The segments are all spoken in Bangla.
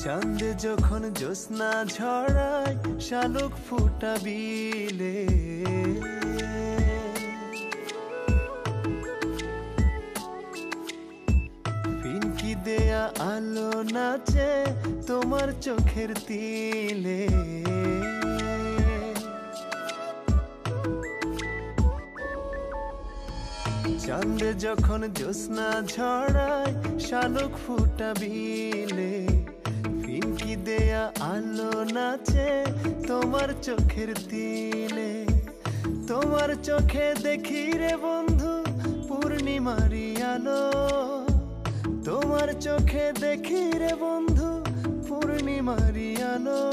চাঁদ যখন জ্যোৎস্না ঝরায় শালুক ফুটা বিলে, ফিনকি দেয়া আলো নাচে তোমার চোখের তিলে। চাঁদ যখন জ্যোৎস্না ঝরায় শালুক ফুটা বিলে, ফিনকি দেয়া আলো নাচে তোমার চোখের তিলে। তোমার চোখে দেখি রে বন্ধু পূর্ণিমারি আলো, তোমার চোখে দেখি রে বন্ধু পূর্ণিমারি আলো।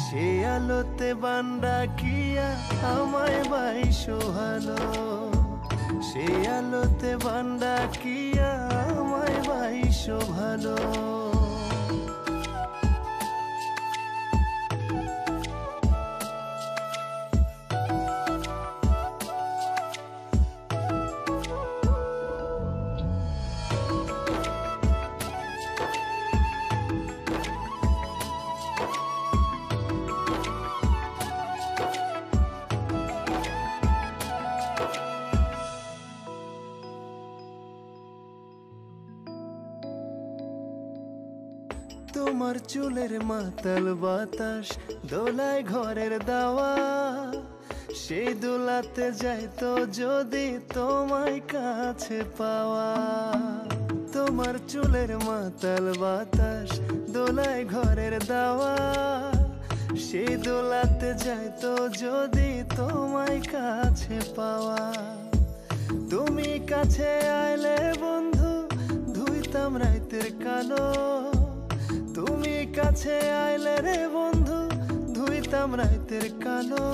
সে আলোতে বান্দা কিয়া আমায় বাইশো ভালো, সে আলোতে বান্দা কিয়া আমায় বাইশো ভালো। তোমার চুলের মাতাল বাতাস দোলায় ঘরের দাওয়া, সেই দোলাতে যাইতো যদি তোমায় কাছে পাওয়া। তোমার চুলের মাতাল বাতাস দোলায় ঘরের দাওয়া, সেই দোলাতে যাইতো যদি তোমায় কাছে পাওয়া। তুমি কাছে আইলে বন্ধু ধুইতাম রাতের কালো, তুমি কাছে আইলে রে বন্ধু ধুইতাম রাতের কালো।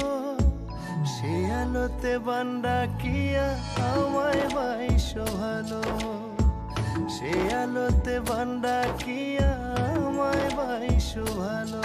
সে আলোতে বান্দা কিয়া আমায় বাইশো ভালো, সে আলোতে বান্দা কিয়া আমায় বাইশো ভালো।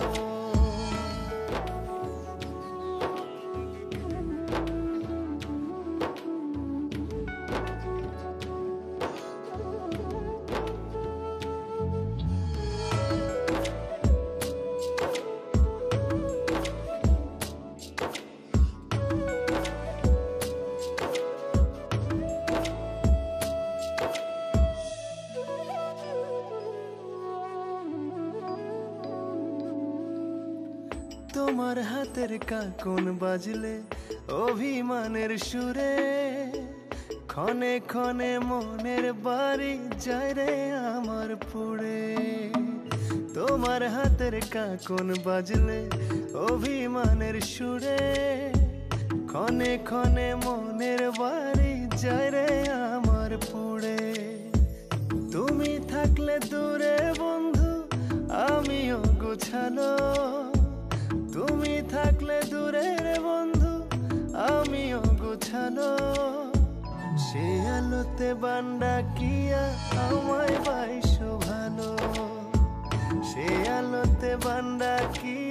তোমার হাতের কাকন বাজলে অভিমানের সুরে, ক্ষণে ক্ষণে মনের বাড়ি যায় রে আমার পুড়ে। তোমার হাতের কাকন বাজলে অভিমানের সুরে, ক্ষণে ক্ষণে মনের বাড়ি যায় রে আমার পুড়ে। তুমি থাকলে দূরে বন্ধু আমিও গোছালো, তুমি থাকলে দূরে রে বন্ধু আমিও গোছালো। সে আলোতে বান্দা কিয়া আমায় বাইশো ভালো, সে আলোতে বান্দা কিয়া